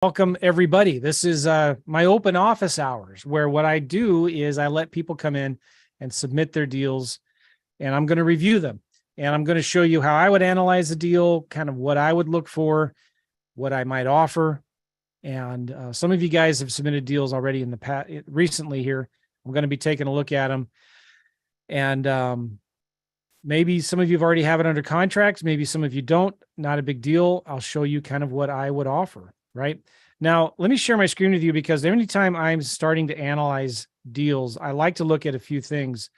Welcome, everybody. This is my open office hours, where what I do is I let people come in and submit their deals, and I'm going to review them. And I'm going to show you how I would analyze the deal, kind of what I would look for, what I might offer. And some of you guys have submitted deals already in the past, recently here. I'm going to be taking a look at them. And maybe some of you have already have it under contract. Maybe some of you don't. Not a big deal. I'll show you kind of what I would offer. Right now, let me share my screen with you, because anytime I'm starting to analyze deals, I like to look at a few things.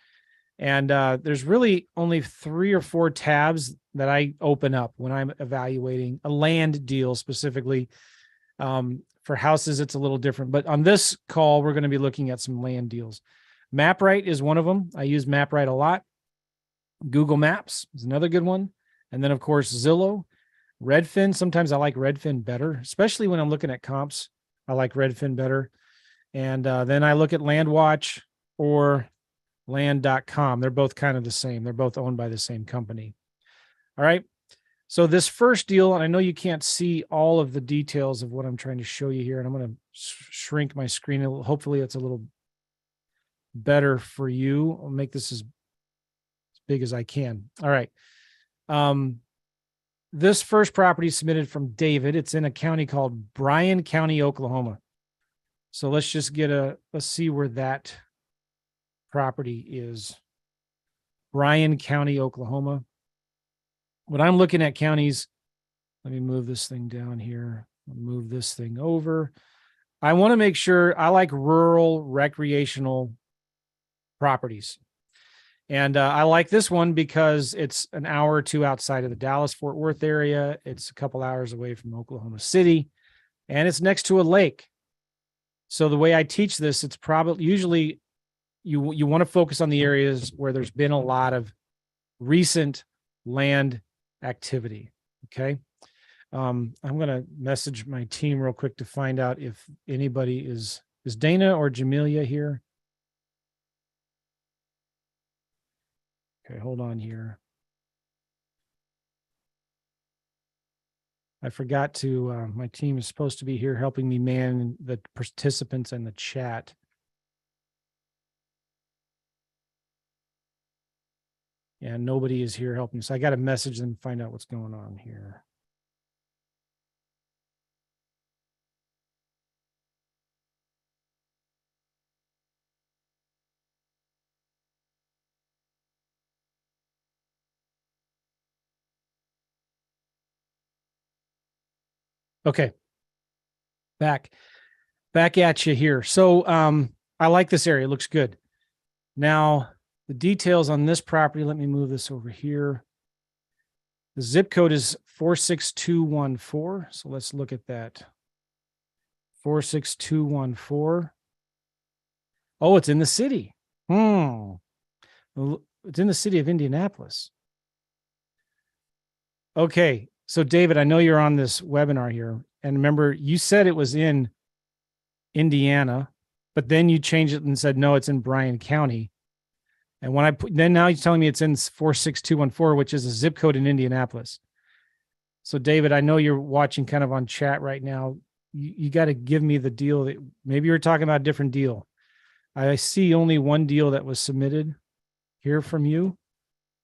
And there's really only 3 or 4 tabs that I open up when I'm evaluating a land deal specifically. For houses, it's a little different. But on this call, we're going to be looking at some land deals. MapRight is one of them. I use MapRight a lot. Google Maps is another good one. And then, of course, Zillow. Redfin, sometimes I like Redfin better, especially when I'm looking at comps. I like Redfin better. And then I look at LandWatch or land.com. They're both kind of the same. They're both owned by the same company. All right. So this first deal, and I know you can't see all of the details of what I'm trying to show you here, and I'm going to shrink my screen. Hopefully it's a little better for you. I'll make this as big as I can. All right. This first property submitted from David. It's in a county called Bryan County, Oklahoma. So let's just let's see where that property is. Bryan County, Oklahoma. When I'm looking at counties, let me move this thing down here. I'll move this thing over. I want to make sure I like rural recreational properties. And I like this one because it's an hour or two outside of the Dallas-Fort Worth area. It's a couple hours away from Oklahoma City, and it's next to a lake. So the way I teach this, it's probably usually you want to focus on the areas where there's been a lot of recent land activity. Okay. I'm going to message my team real quick to find out if anybody is Dana or Jamelia here? Okay, hold on here. I forgot to, my team is supposed to be here helping me man the participants in the chat. And nobody is here helping. So I got to message them and find out what's going on here. Okay. Back at you here. So I like this area. It looks good. Now, the details on this property, let me move this over here. The zip code is 46214. So let's look at that. 46214. Oh, it's in the city. It's in the city of Indianapolis. Okay. So David, I know you're on this webinar here. And remember, you said it was in Indiana, but then you changed it and said, no, it's in Bryan County. And when then now you're telling me it's in 46214, which is a zip code in Indianapolis. So David, I know you're watching kind of on chat right now. You got to give me the deal that maybe you're talking about a different deal. I see only one deal that was submitted here from you.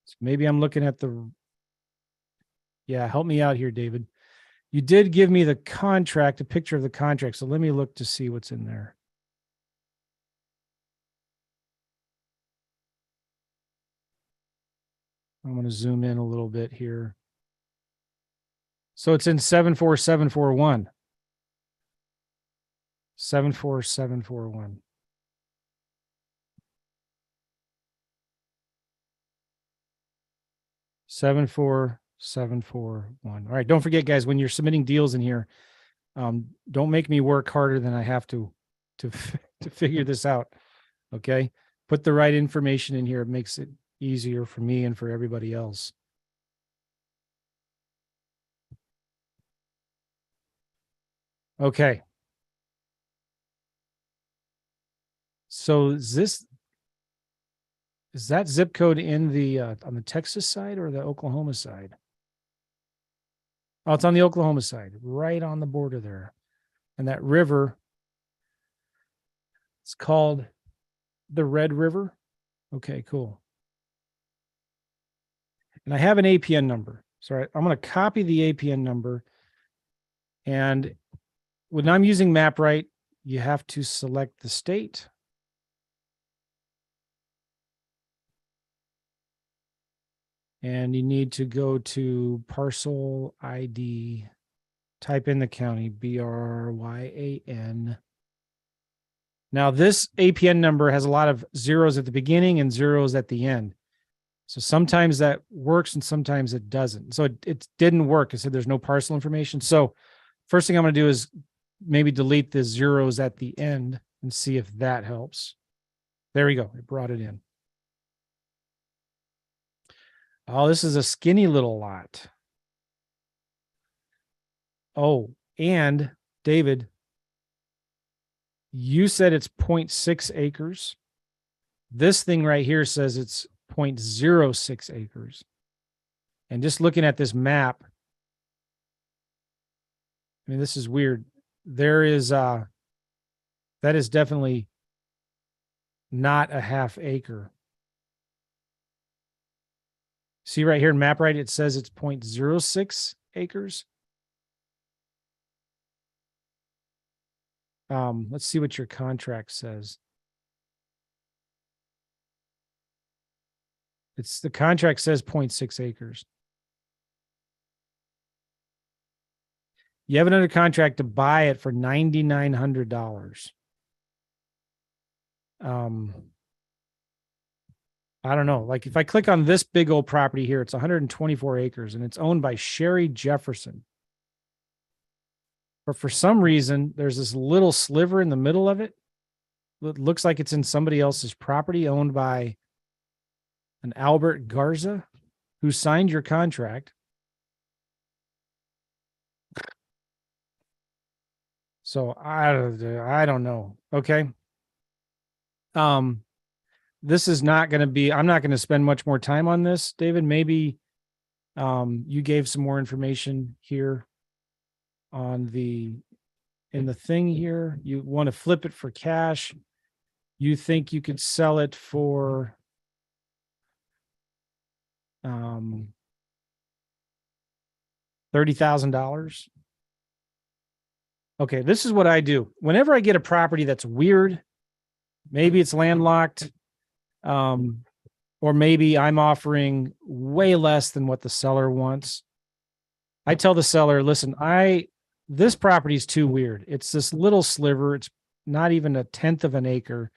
So maybe I'm looking at help me out here, David. You did give me the contract, a picture of the contract. So let me look to see what's in there. I'm going to zoom in a little bit here. So it's in 74741. 74741. Seven four 741. All right. Don't forget, guys, when you're submitting deals in here, don't make me work harder than I have to figure this out. Okay. Put the right information in here. It makes it easier for me and for everybody else. Okay. So is that zip code in the on the Texas side or the Oklahoma side? Oh, it's on the Oklahoma side, right on the border there. And that river, it's called the Red River. Okay, cool. And I have an APN number. So I'm going to copy the APN number. And when I'm using MapRight, you have to select the state. And you need to go to parcel ID, type in the county, BRYAN. Now, this APN number has a lot of zeros at the beginning and zeros at the end. So sometimes that works and sometimes it doesn't. So it didn't work. I said there's no parcel information. So first thing I'm going to do is maybe delete the zeros at the end and see if that helps. There we go. It brought it in. Oh, this is a skinny little lot. Oh, and David, you said it's 0.6 acres. This thing right here says it's 0.06 acres. And just looking at this map, I mean, this is weird. There is, that is definitely not a half acre. See right here in MapRight, it says it's 0.06 acres. Let's see what your contract says. The contract says 0.6 acres. You have it under contract to buy it for $9,900. I don't know. Like if I click on this big old property here, it's 124 acres and it's owned by Sherry Jefferson. But for some reason, there's this little sliver in the middle of it. It looks like it's in somebody else's property owned by an Albert Garza who signed your contract. So I don't know. Okay. This is not going to be, I'm not going to spend much more time on this, David. Maybe you gave some more information here on in the thing here. You want to flip it for cash. You think you could sell it for $30,000. Okay, this is what I do. Whenever I get a property that's weird, maybe it's landlocked, or maybe I'm offering way less than what the seller wants. I tell the seller, listen, this property is too weird. It's this little sliver. It's not even 1/10 of an acre.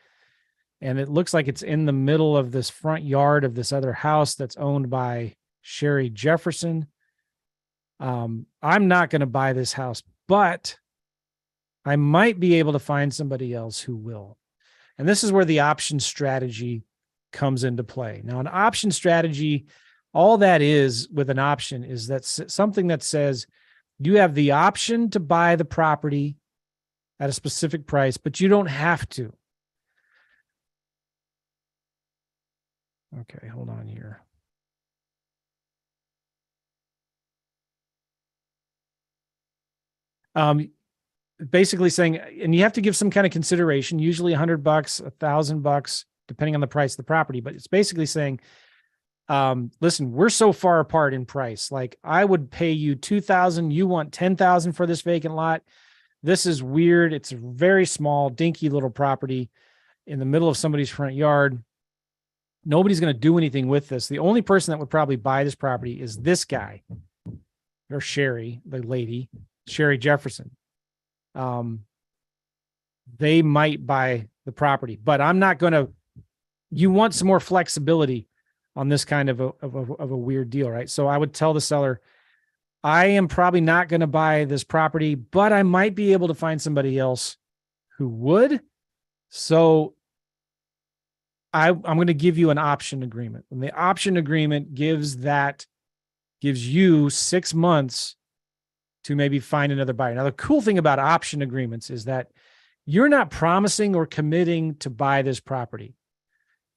And it looks like it's in the middle of this front yard of this other house that's owned by Sherry Jefferson. I'm not going to buy this house, but I might be able to find somebody else who will. And this is where the option strategy comes into play. Now, an option strategy, all that is with an option is that something that says you have the option to buy the property at a specific price, but you don't have to. Okay, hold on here. Basically saying, and you have to give some kind of consideration, usually $100, $1,000, depending on the price of the property. But it's basically saying, listen, we're so far apart in price. Like I would pay you $2,000. You want $10,000 for this vacant lot. This is weird. It's a very small, dinky little property in the middle of somebody's front yard. Nobody's going to do anything with this. The only person that would probably buy this property is this guy or Sherry, the lady, Sherry Jefferson. They might buy the property, but I'm not going to. You want some more flexibility on this kind of a weird deal, right? So I would tell the seller, I am probably not going to buy this property, but I might be able to find somebody else who would. So I'm going to give you an option agreement. And the option agreement gives you 6 months to maybe find another buyer. Now, the cool thing about option agreements is that you're not promising or committing to buy this property.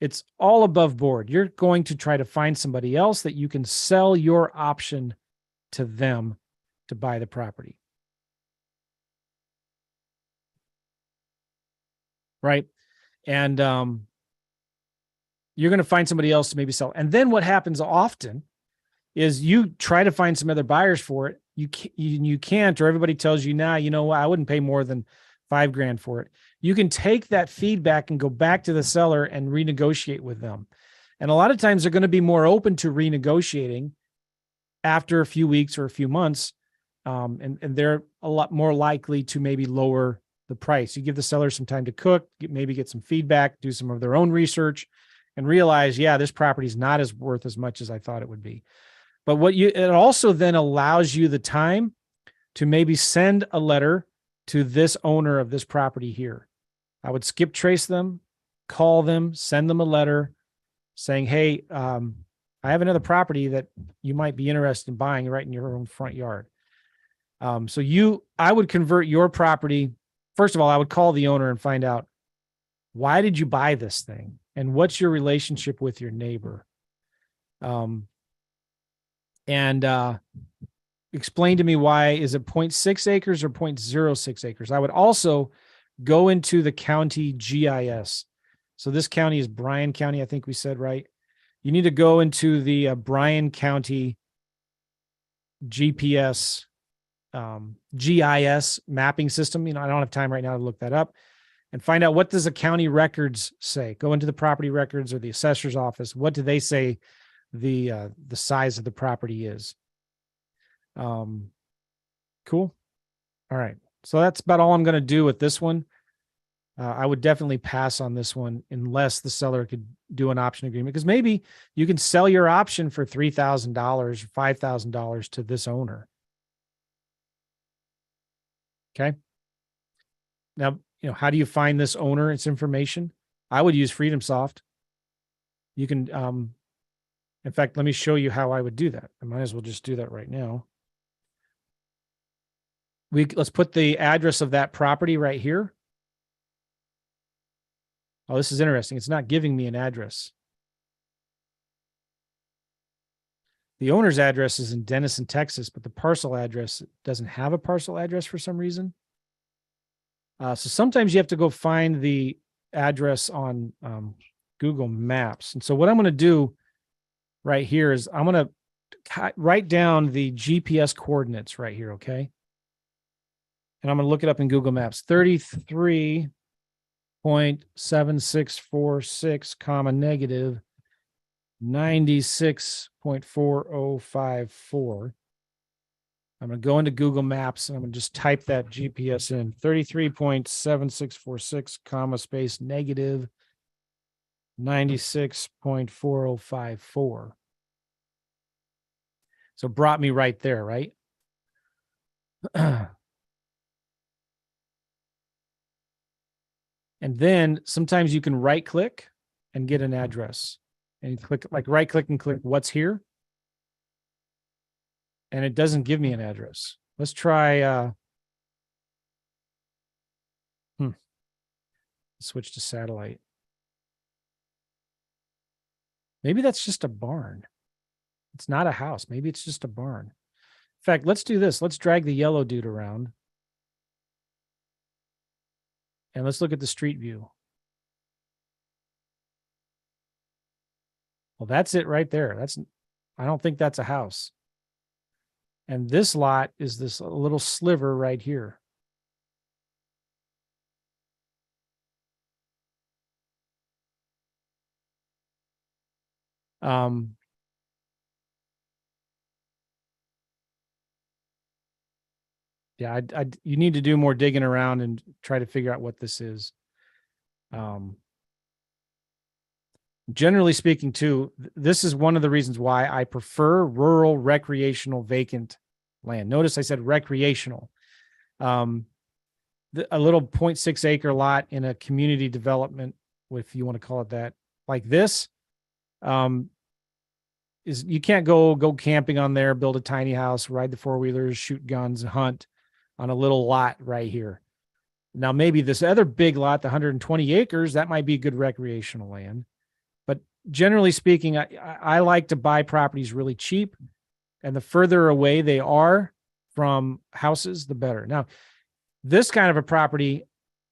It's all above board. You're going to try to find somebody else that you can sell your option to them to buy the property. right? And you're going to find somebody else to maybe sell. And then what happens often is you try to find some other buyers for it. You can't, or everybody tells you, nah, you know what, I wouldn't pay more than $5,000 for it. You can take that feedback and go back to the seller and renegotiate with them. And a lot of times they're going to be more open to renegotiating after a few weeks or a few months. And they're a lot more likely to maybe lower the price. You give the seller some time to cook, maybe get some feedback, do some of their own research, and realize, yeah, this property is not as worth as much as I thought it would be. But it also then allows you the time to maybe send a letter to this owner of this property here. I would skip trace them, call them, send them a letter saying, hey, I have another property that you might be interested in buying right in your own front yard. I would convert your property. First of all, I would call the owner and find out, why did you buy this thing? And what's your relationship with your neighbor? And explain to me, why is it 0.6 acres or 0.06 acres? I would also go into the county GIS. So this county is Bryan County, I think we said, right? You need to go into the Bryan County GPS GIS mapping system. I don't have time right now to look that up, and find out, what does the county records say? Go into the property records or the assessor's office. What do they say the size of the property is? Cool. All right. So that's about all I'm going to do with this one. I would definitely pass on this one unless the seller could do an option agreement, because maybe you can sell your option for $3,000, $5,000 to this owner. Okay. Now, how do you find this owner? Its information. I would use FreedomSoft. You can, in fact, let me show you how I would do that. I might as well just do that right now. Let's put the address of that property right here. Oh, this is interesting. It's not giving me an address. The owner's address is in Denison, Texas, but the parcel address doesn't have a parcel address for some reason. So sometimes you have to go find the address on Google Maps. And so what I'm going to do right here is I'm going to write down the GPS coordinates right here, okay? And I'm going to look it up in Google Maps. 33.7646, comma, negative 96.4054. I'm going to go into Google Maps and I'm going to just type that GPS in. 33.7646, comma, space, negative 96.4054. So it brought me right there, right? And then sometimes you can right click and get an address, and you click, like, right click and click what's here. And it doesn't give me an address. Let's try, switch to satellite. Maybe that's just a barn. It's not a house. Maybe it's just a barn. In fact, let's do this. Let's drag the yellow dude around. And let's look at the street view. Well, that's it right there. I don't think that's a house. And this lot is this little sliver right here. Yeah, you need to do more digging around and try to figure out what this is. Generally speaking, too, this is one of the reasons why I prefer rural recreational vacant land. Notice I said recreational. A little 0.6 acre lot in a community development, if you want to call it that, like this, is you can't go camping on there, build a tiny house, ride the four-wheelers, shoot guns, hunt on a little lot right here. Now, maybe this other big lot, the 120 acres, that might be good recreational land. But generally speaking, I like to buy properties really cheap, and the further away they are from houses, the better. Now, this kind of a property,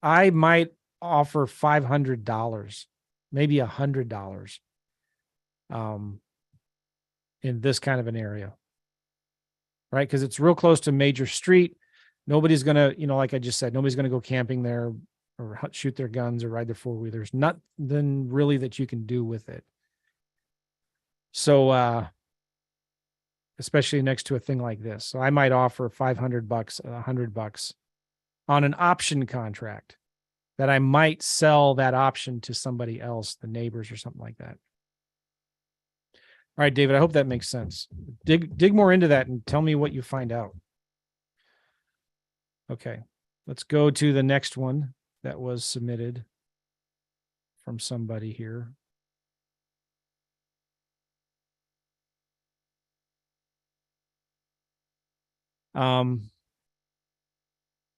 I might offer $500, maybe $100 in this kind of an area, right? Because it's real close to major street. Nobody's going to, like I just said, nobody's going to go camping there or shoot their guns or ride their four-wheelers. Nothing really that you can do with it. So, especially next to a thing like this. So I might offer $500, $100 on an option contract that I might sell that option to somebody else, the neighbors or something like that. All right, David, I hope that makes sense. Dig more into that and tell me what you find out. Okay, let's go to the next one that was submitted from somebody here.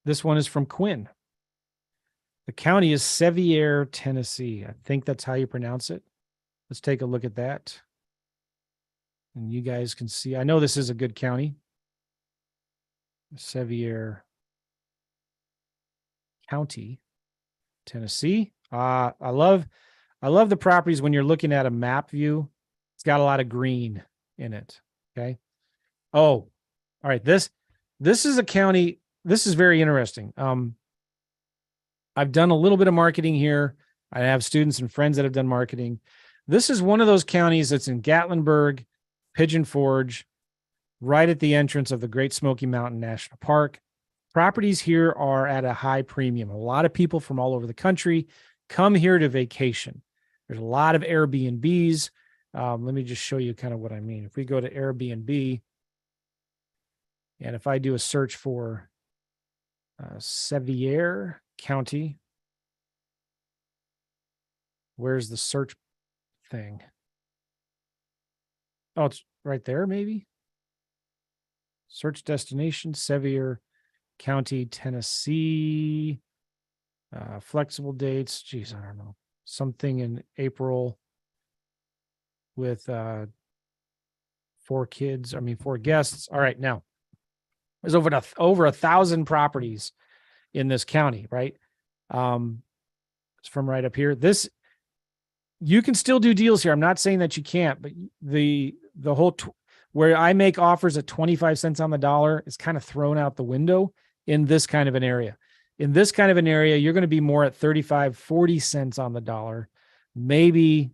This one is from Quinn. The county is Sevier, Tennessee. I think that's how you pronounce it. Let's take a look at that. And you guys can see, I know this is a good county. Sevier County, Tennessee. I love the properties when you're looking at a map view. It's got a lot of green in it. Okay. Oh, all right. This is a county. This is very interesting. I've done a little bit of marketing here. I have students and friends that have done marketing. This is one of those counties that's in Gatlinburg, Pigeon Forge, right at the entrance of the Great Smoky Mountain National Park. Properties here are at a high premium. A lot of people from all over the country come here to vacation. There's a lot of Airbnbs. Let me just show you kind of what I mean. If we go to Airbnb, and if I do a search for Sevier County, where's the search thing? Oh, it's right there, maybe. Search destination, Sevier County, Tennessee. Flexible dates. Geez, I don't know. Something in April with 4 guests. All right, now there's over 1,000 properties in this county, right? It's from right up here. This, you can still do deals here. I'm not saying that you can't, but the whole where I make offers at 25 cents on the dollar is kind of thrown out the window in this kind of an area. In this kind of an area, you're going to be more at 35, 40 cents on the dollar, maybe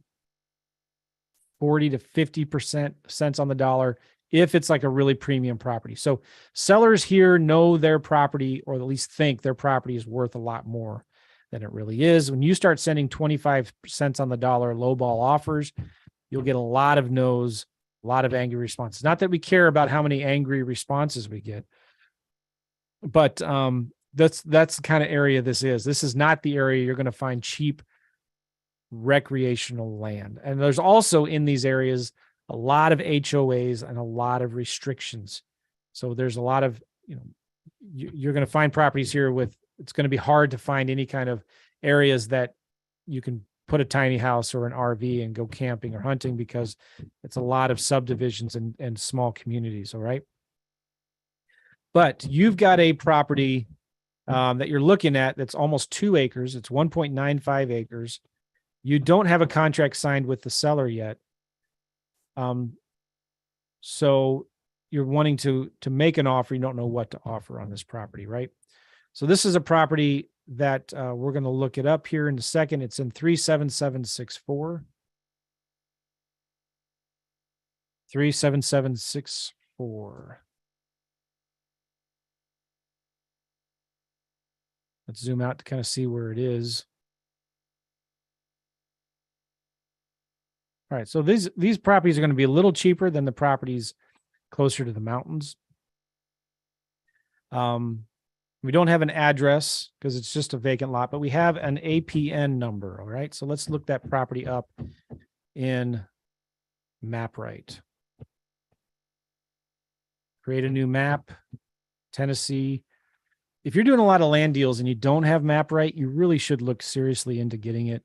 40 to 50% cents on the dollar if it's like a really premium property. So sellers here know their property, or at least think their property is worth a lot more than it really is. When you start sending 25 cents on the dollar lowball offers, you'll get a lot of no's, a lot of angry responses. Not that we care about how many angry responses we get, but that's the kind of area this is. This is not the area you're going to find cheap recreational land. And there's also in these areas a lot of HOAs and a lot of restrictions. So there's a lot of, you're going to find properties here with, it's going to be hard to find any kind of areas that you can put a tiny house or an RV and go camping or hunting, because it's a lot of subdivisions and small communities. All right. But you've got a property that you're looking at that's almost 2 acres. It's 1.95 acres. You don't have a contract signed with the seller yet. So you're wanting to make an offer. You don't know what to offer on this property, right? So this is a property that we're going to look it up here in a second. It's in 37764. 37764. Let's zoom out to kind of see where it is. All right, so these properties are going to be a little cheaper than the properties closer to the mountains. We don't have an address because it's just a vacant lot, but we have an APN number. All right, so let's look that property up in MapRight. Create a new map, Tennessee. If you're doing a lot of land deals and you don't have MapRight, you really should look seriously into getting it.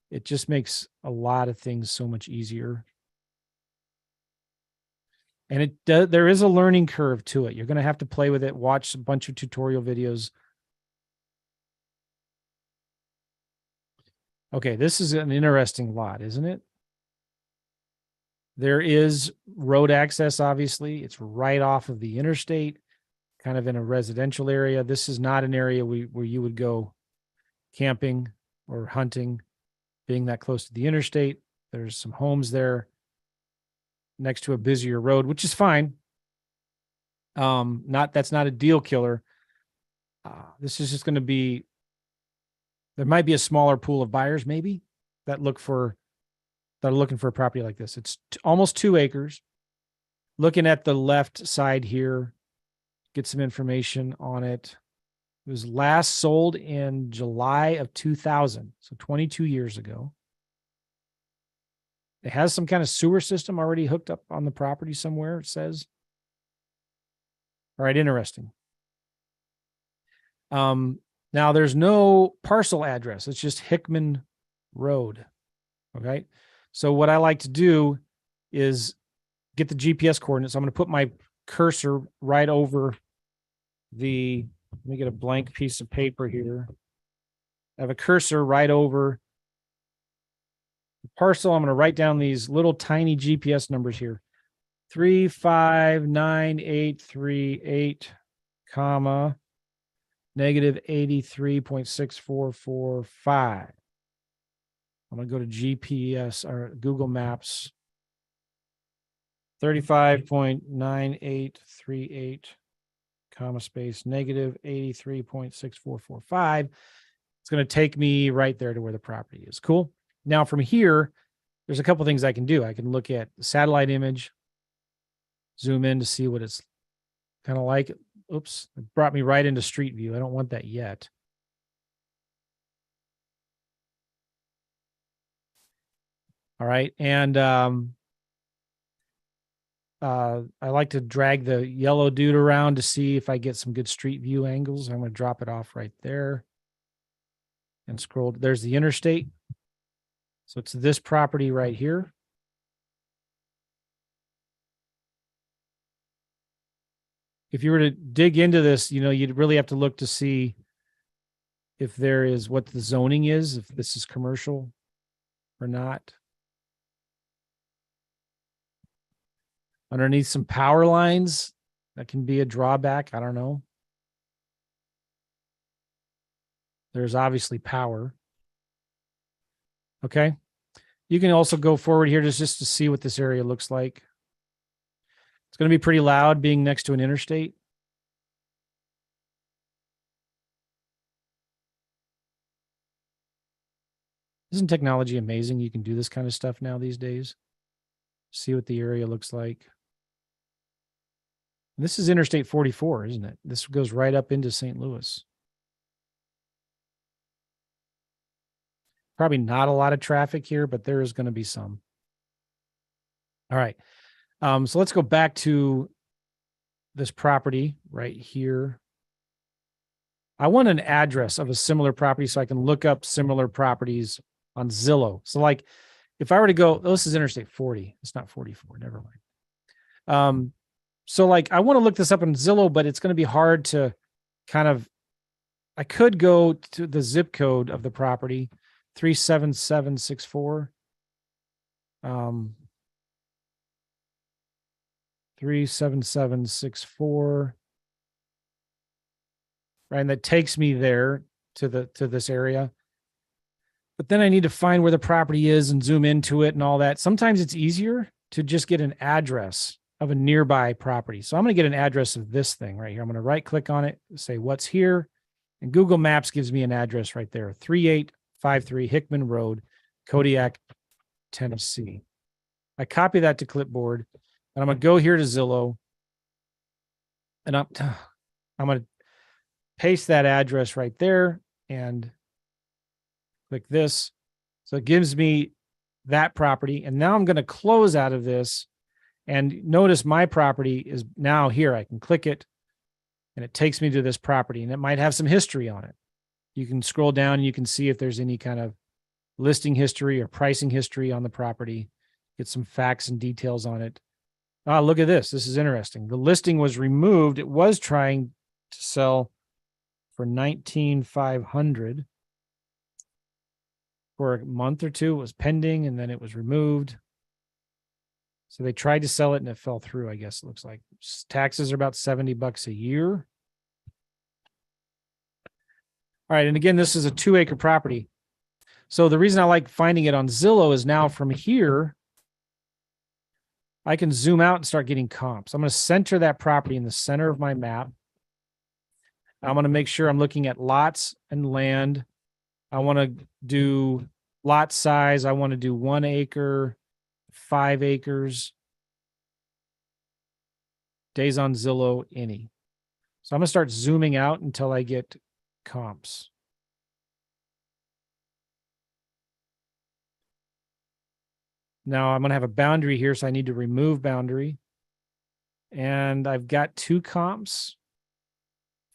It just makes a lot of things so much easier. And there is a learning curve to it. You're going to have to play with it, watch a bunch of tutorial videos. Okay, this is an interesting lot, isn't it? There is road access, obviously. It's right off of the interstate, kind of in a residential area. This is not an area where you would go camping or hunting, being that close to the interstate. There's some homes there next to a busier road, which is fine. That's not a deal killer. This is just going to be, there might be a smaller pool of buyers maybe that are looking for a property like this. It's almost 2 acres. Looking at the left side here, get some information on it. It was last sold in July of 2000, so 22 years ago. It has some kind of sewer system already hooked up on the property somewhere, it says. All right, interesting. Now there's no parcel address. It's just Hickman Road. Okay. So what I like to do is get the GPS coordinates. I'm going to put my cursor right over let me get a blank piece of paper here. I have a cursor right over the parcel. I'm going to write down these little tiny GPS numbers here. 359838, comma, negative 83.6445. I'm going to go to GPS or Google Maps. 35.9838, comma, space, negative 83.6445. It's going to take me right there to where the property is. Cool. Now from here, there's a couple things I can do. I can look at the satellite image, zoom in to see what it's kind of like. Oops, it brought me right into Street View. I don't want that yet. All right. And I like to drag the yellow dude around to see if I get some good Street View angles. I'm going to drop it off right there and scroll. There's the interstate. So it's this property right here. If you were to dig into this, you'd really have to look to see if there is what the zoning is, if this is commercial or not. Underneath some power lines, that can be a drawback. I don't know. There's obviously power. Okay. You can also go forward here just to see what this area looks like. It's going to be pretty loud being next to an interstate. Isn't technology amazing? You can do this kind of stuff now these days. See what the area looks like. This is Interstate 44, isn't it? This goes right up into St. Louis. Probably not a lot of traffic here, but there is going to be some. All right. So let's go back to this property right here. I want an address of a similar property so I can look up similar properties on Zillow. So like if I were to go, this is Interstate 40. It's not 44. Never mind. So like I want to look this up on Zillow, but it's going to be hard to I could go to the zip code of the property, 37764. 37764. Right. And that takes me there to this area. But then I need to find where the property is and zoom into it and all that. Sometimes it's easier to just get an address of a nearby property. So I'm going to get an address of this thing right here. I'm going to right click on it, say what's here. And Google Maps gives me an address right there, 3853 Hickman Road, Kodiak, Tennessee. I copy that to clipboard and I'm going to go here to Zillow and I'm going to paste that address right there and click this. So it gives me that property. And now I'm going to close out of this. And notice my property is now here. I can click it and it takes me to this property and it might have some history on it. You can scroll down and you can see if there's any kind of listing history or pricing history on the property, get some facts and details on it. Look at this. This is interesting. The listing was removed. It was trying to sell for $19,500. for a month or two. It was pending and then it was removed. So they tried to sell it and it fell through, I guess it looks like. Taxes are about $70 a year. All right. And again, this is a 2-acre property. So the reason I like finding it on Zillow is now from here, I can zoom out and start getting comps. I'm going to center that property in the center of my map. I'm going to make sure I'm looking at lots and land. I want to do lot size. I want to do 1 acre, 5 acres. Days on Zillow, any. So I'm going to start zooming out until I get comps. Now I'm going to have a boundary here, so I need to remove boundary. And I've got 2 comps,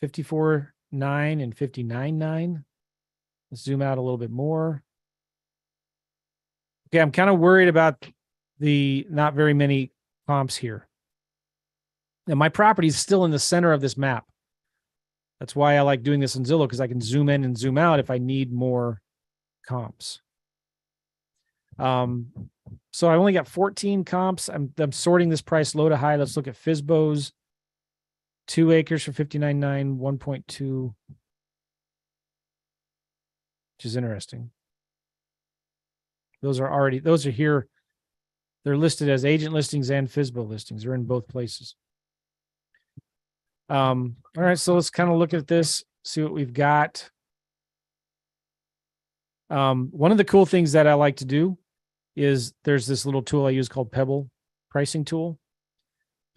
54.9 and 59.9. Let's zoom out a little bit more. Okay, I'm kind of worried about the not very many comps here. And my property is still in the center of this map. That's why I like doing this in Zillow, because I can zoom in and zoom out if I need more comps. So I only got 14 comps. I'm sorting this price low to high. Let's look at FSBOs. 2 acres for 59.9, 1.2, which is interesting. Those are here. They're listed as agent listings and FSBO listings. They're in both places. All right, so let's kind of look at this, see what we've got. One of the cool things that I like to do is there's this little tool I use called Pebble Pricing Tool.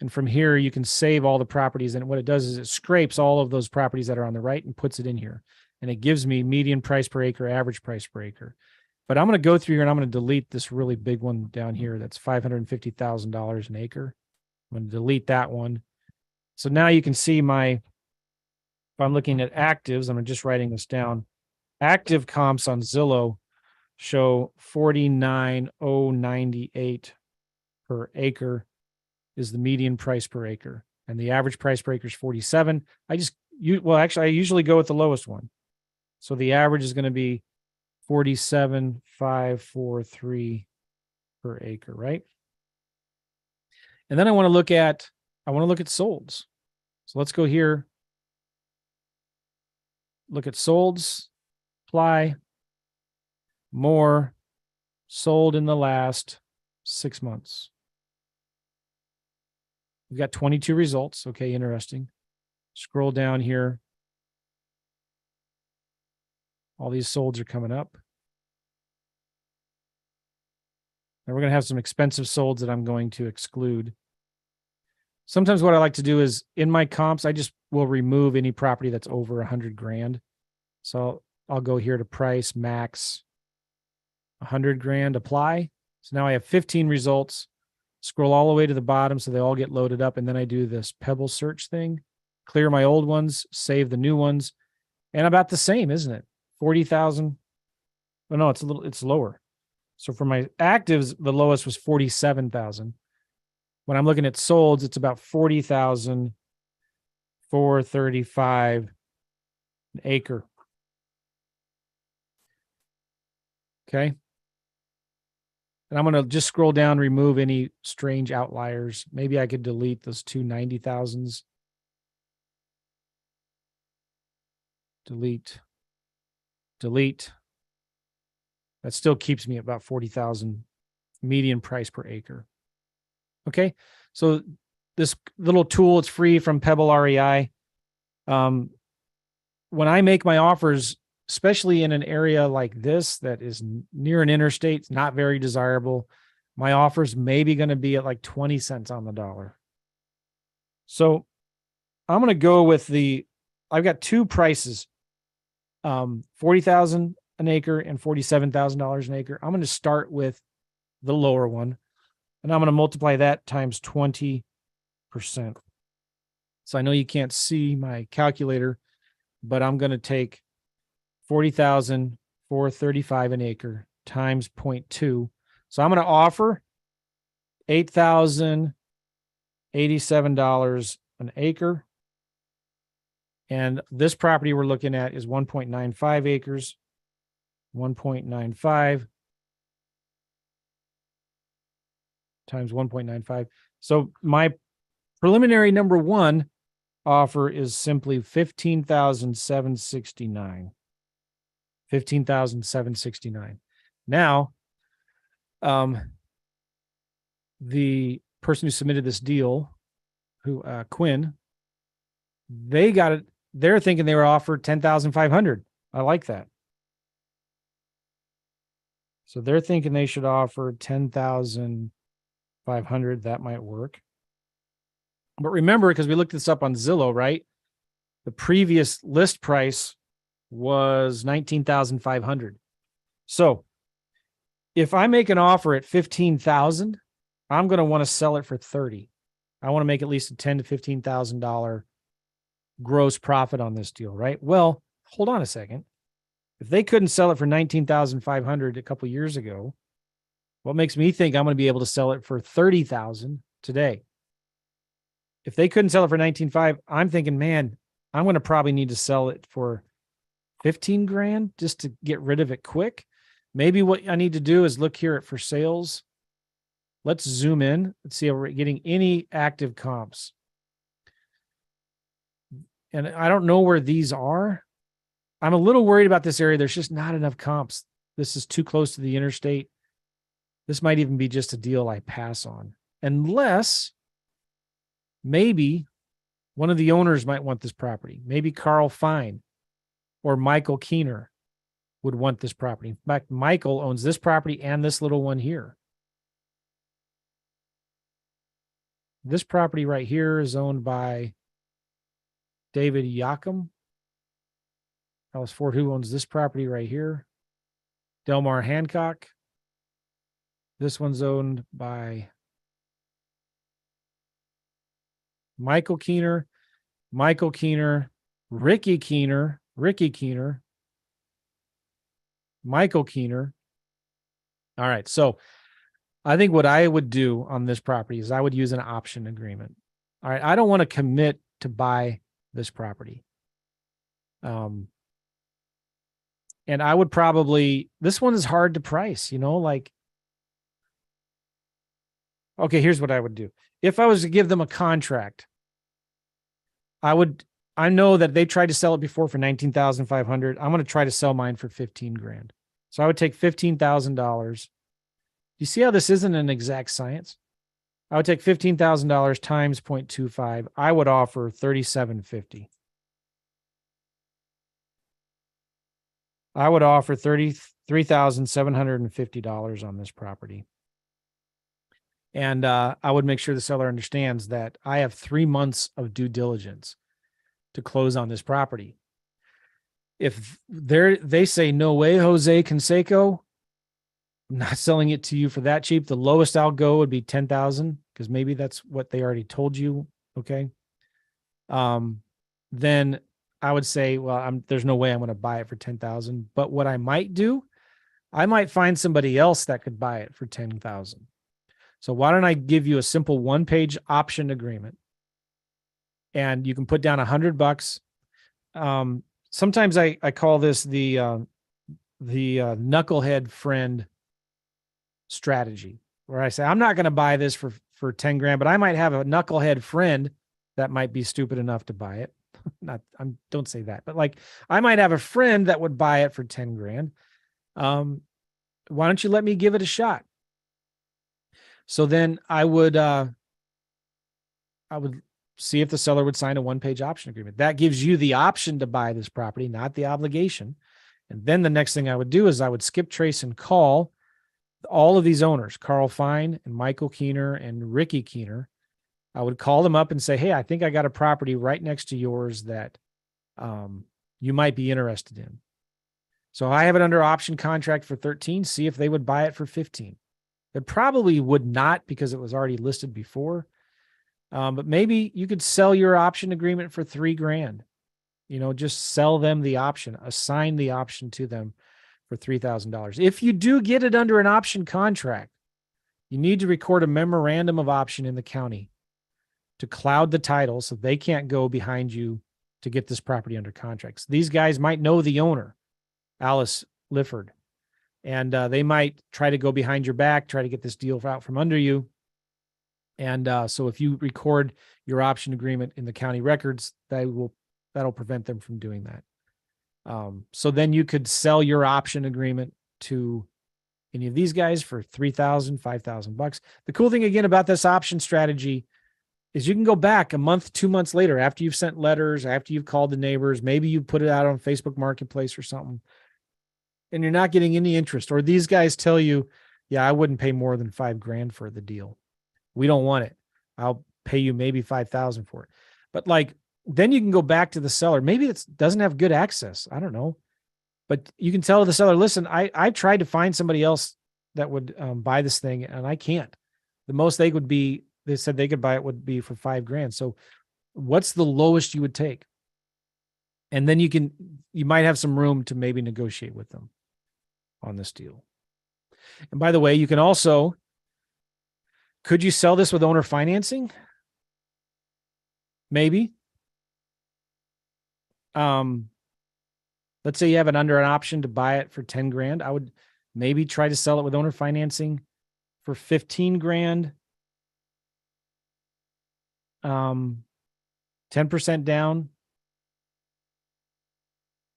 And from here, you can save all the properties. And what it does is it scrapes all of those properties that are on the right and puts it in here. And it gives me median price per acre, average price per acre. But I'm going to go through here and I'm going to delete this really big one down here. That's $550,000 an acre. I'm going to delete that one. So now you can see if I'm looking at actives, I'm just writing this down. Active comps on Zillow show 49,098 per acre is the median price per acre. And the average price per acre is 47. I usually go with the lowest one. So the average is going to be 47,543 per acre, right? And then I want to look at solds. So let's go here. Look at solds, apply, more, sold in the last 6 months. We've got 22 results. Okay, interesting. Scroll down here. All these solds are coming up. And we're going to have some expensive solds that I'm going to exclude. Sometimes what I like to do is in my comps, I just will remove any property that's over 100 grand. So I'll go here to price, max, 100 grand, apply. So now I have 15 results. Scroll all the way to the bottom so they all get loaded up. And then I do this Pebble search thing, clear my old ones, save the new ones. And about the same, isn't it? 40,000. Oh, no, it's lower. So for my actives, the lowest was 47,000. When I'm looking at solds, it's about 40,435 an acre. Okay. And I'm going to just scroll down, remove any strange outliers. Maybe I could delete those 290,000s. Delete. That still keeps me at about 40,000 median price per acre. Okay. So this little tool, it's free from Pebble REI. When I make my offers, especially in an area like this that is near an interstate, it's not very desirable, my offer's maybe going to be at like 20 cents on the dollar. So I'm going to go with I've got 2 prices, 40,000 an acre and $47,000 an acre. I'm going to start with the lower one, and I'm going to multiply that times 20%. So I know you can't see my calculator, but I'm going to take 40,435 an acre times 0.2. So I'm going to offer $8,087 an acre. And this property we're looking at is 1.95 acres. 1.95 times 1.95. So my preliminary number one offer is simply 15,769. 15,769. Now, the person who submitted this deal, Quinn, they got it. They're thinking they were offered 10,500. I like that. So they're thinking they should offer 10,500. That might work. But remember, because we looked this up on Zillow, right? The previous list price was 19,500. So if I make an offer at 15,000, I'm going to want to sell it for 30. I want to make at least a $10,000 to $15,000 gross profit on this deal, right? Well, hold on a second. If they couldn't sell it for 19,500 a couple years ago, what makes me think I'm going to be able to sell it for 30,000 today? If they couldn't sell it for 19.5, I'm thinking, man, I'm going to probably need to sell it for 15 grand just to get rid of it quick. Maybe what I need to do is look here at for sales. Let's zoom in. Let's see if we're getting any active comps. And I don't know where these are. I'm a little worried about this area. There's just not enough comps. This is too close to the interstate. This might even be just a deal I pass on. Unless maybe one of the owners might want this property. Maybe Carl Fine or Michael Keener would want this property. In fact, Michael owns this property and this little one here. This property right here is owned by David Yakum. Alice Ford, who owns this property right here. Delmar Hancock. This one's owned by Michael Keener, Ricky Keener, Michael Keener. All right. So I think what I would do on this property is I would use an option agreement. All right. I don't want to commit to buy this property. And I would probably, this one is hard to price, like, okay, here's what I would do. If I was to give them a contract, I know that they tried to sell it before for 19,500. I'm going to try to sell mine for 15 grand. So I would take $15,000. You see how this isn't an exact science? I would take $15,000 times 0.25. I would offer $3,750. I would offer $33,750 on this property. And I would make sure the seller understands that I have 3 months of due diligence to close on this property. If they say, no way, Jose Canseco, I'm not selling it to you for that cheap. The lowest I'll go would be 10,000, because maybe that's what they already told you. Okay. Then I would say, well, there's no way I'm going to buy it for 10,000. But what I might do, I might find somebody else that could buy it for 10,000. So why don't I give you a simple one-page option agreement, and you can put down $100. Sometimes I call this the knucklehead friend strategy, where I say, I'm not going to buy this for 10 grand, but I might have a knucklehead friend that might be stupid enough to buy it. Don't say that, but like, I might have a friend that would buy it for 10 grand. Why don't you let me give it a shot? So then I would see if the seller would sign a one-page option agreement. That gives you the option to buy this property, not the obligation. And then the next thing I would do is I would skip trace and call all of these owners, Carl Fine and Michael Keener and Ricky Keener. I would call them up and say, hey, I think I got a property right next to yours that you might be interested in. So I have it under option contract for 13. See if they would buy it for 15. It probably would not, because it was already listed before. But maybe you could sell your option agreement for $3 grand. Just sell them the option, assign the option to them for $3,000. If you do get it under an option contract, you need to record a memorandum of option in the county to cloud the title so they can't go behind you to get this property under contracts. These guys might know the owner, Alice Lifford. And they might try to go behind your back, try to get this deal out from under you. And so if you record your option agreement in the county records, that'll prevent them from doing that. So then you could sell your option agreement to any of these guys for $3,000, $5,000. The cool thing again about this option strategy is you can go back a month, 2 months later, after you've sent letters, after you've called the neighbors, maybe you put it out on Facebook Marketplace or something, and you're not getting any interest. Or these guys tell you, yeah, I wouldn't pay more than $5,000 for the deal. We don't want it. I'll pay you maybe $5,000 for it. But like, then you can go back to the seller. Maybe it doesn't have good access. I don't know. But you can tell the seller, listen, I tried to find somebody else that would buy this thing, and I can't. The most they said they could buy it would be for $5,000. So what's the lowest you would take? And then you might have some room to maybe negotiate with them on this deal. And by the way, you can also, could you sell this with owner financing? Maybe. Let's say you have it under an option to buy it for $10,000. I would maybe try to sell it with owner financing for $15,000. 10% down.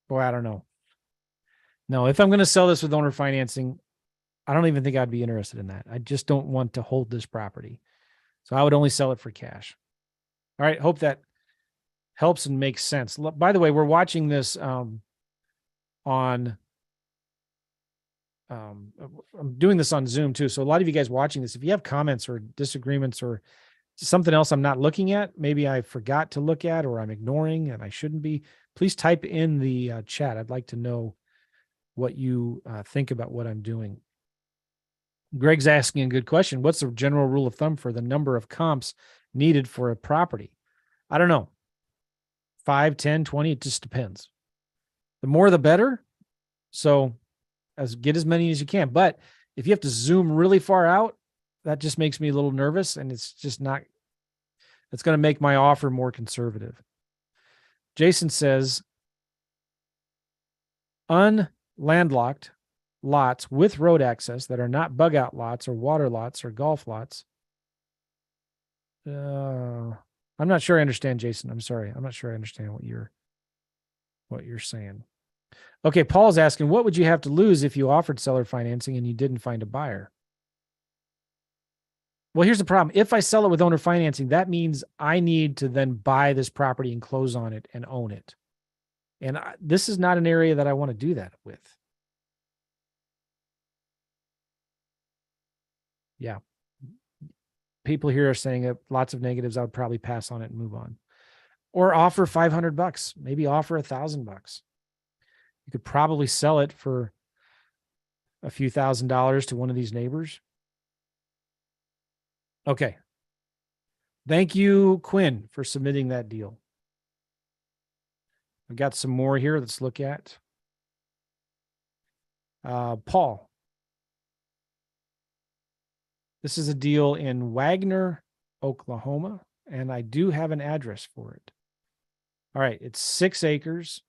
Boy, I don't know. No, if I'm going to sell this with owner financing, I don't even think I'd be interested in that. I just don't want to hold this property. So I would only sell it for cash. All right. Hope that helps and makes sense. By the way, we're watching this I'm doing this on Zoom too. So a lot of you guys watching this, if you have comments or disagreements or something else I'm not looking at, maybe I forgot to look at, or I'm ignoring and I shouldn't be, please type in the chat. I'd like to know what you think about what I'm doing. Greg's asking a good question. What's the general rule of thumb for the number of comps needed for a property? I don't know. 5, 10, 20, it just depends. The more, the better. So get as many as you can. But if you have to zoom really far out, that just makes me a little nervous, and it's going to make my offer more conservative. Jason says, unlandlocked lots with road access that are not bug out lots or water lots or golf lots. I'm not sure I understand, Jason. I'm sorry. I'm not sure I understand what you're saying. Okay. Paul's asking, what would you have to lose if you offered seller financing and you didn't find a buyer? Well, here's the problem. If I sell it with owner financing, that means I need to then buy this property and close on it and own it. And this is not an area that I want to do that with. Yeah. People here are saying lots of negatives. I would probably pass on it and move on, or offer $500, maybe offer $1,000. You could probably sell it for a few $1,000s to one of these neighbors. Okay. Thank you, Quinn, for submitting that deal. I've got some more here. Let's look at. Paul. This is a deal in Wagner, Oklahoma, and I do have an address for it. All right, it's 6 acres.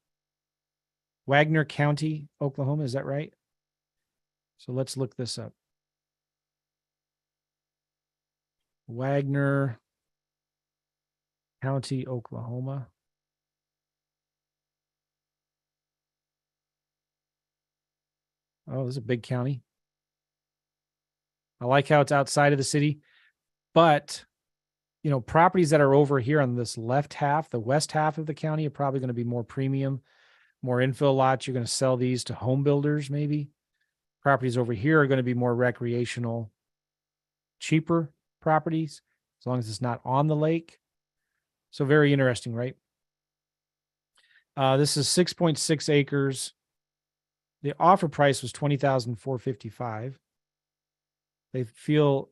Wagner County, Oklahoma, is that right? So let's look this up. Wagner County, Oklahoma. Oh, this is a big county. I like how it's outside of the city, but properties that are over here on this left half, the west half of the county, are probably going to be more premium, more infill lots. You're going to sell these to home builders, maybe. Properties over here are going to be more recreational, cheaper properties, as long as it's not on the lake. So very interesting, right? This is 6.6 acres. The offer price was $20,455. They feel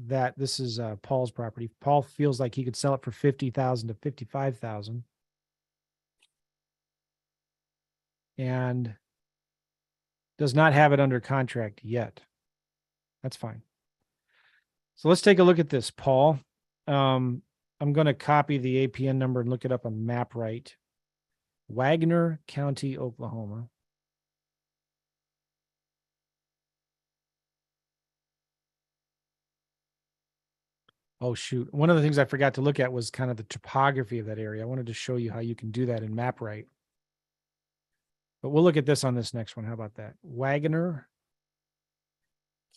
that this is Paul's property. Paul feels like he could sell it for $50,000 to $55,000. And does not have it under contract yet. That's fine. So let's take a look at this, Paul. I'm going to copy the APN number and look it up on MapRight. Wagner County, Oklahoma. Oh, shoot. One of the things I forgot to look at was kind of the topography of that area. I wanted to show you how you can do that in MapRight. But we'll look at this on this next one. How about that? Wagoner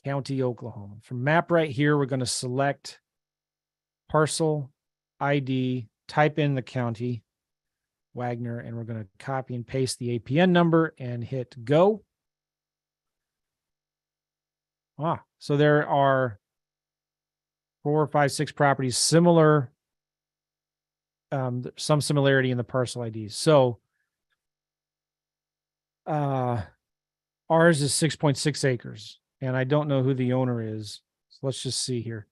County, Oklahoma. From MapRight here, we're going to select parcel ID, type in the county, Wagner, and we're going to copy and paste the APN number and hit go. So there are 4, 5, 6 properties similar, some similarity in the parcel IDs. So ours is 6.6 acres, and I don't know who the owner is. So let's just see here.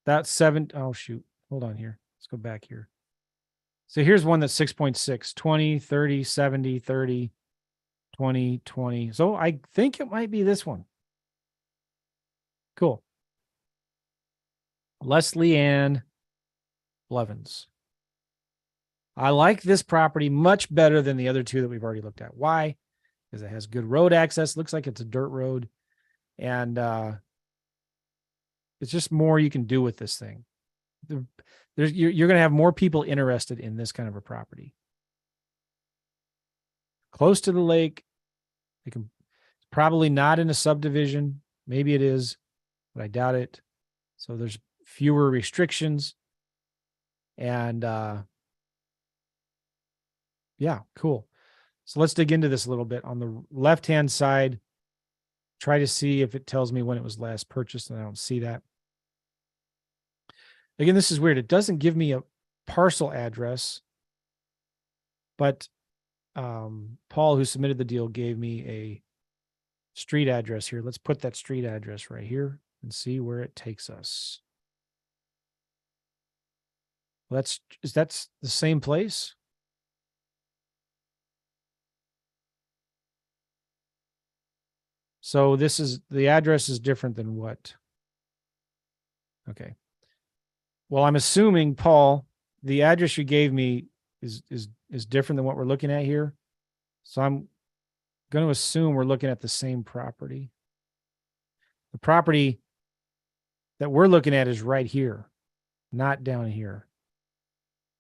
That's 7. Oh, shoot. Hold on here. Let's go back here. So here's one that's 6.6, 20, 30, 70, 30, 20, 20. So I think it might be this one. Cool. Leslie Ann Blevins. I like this property much better than the other two that we've already looked at. Why? Because it has good road access. Looks like it's a dirt road. And it's just more you can do with this thing. You're going to have more people interested in this kind of a property. Close to the lake. Probably not in a subdivision. Maybe it is, but I doubt it. So there's fewer restrictions. And yeah, cool. So let's dig into this a little bit. On the left-hand side, try to see if it tells me when it was last purchased, and I don't see that. Again, this is weird. It doesn't give me a parcel address, but Paul, who submitted the deal, gave me a street address here. Let's put that street address right here and see where it takes us. Well, that's the same place? So this is, the address is different than what? Okay. Well, I'm assuming, Paul, the address you gave me is different than what we're looking at here. So I'm going to assume we're looking at the same property. The property that we're looking at is right here, not down here.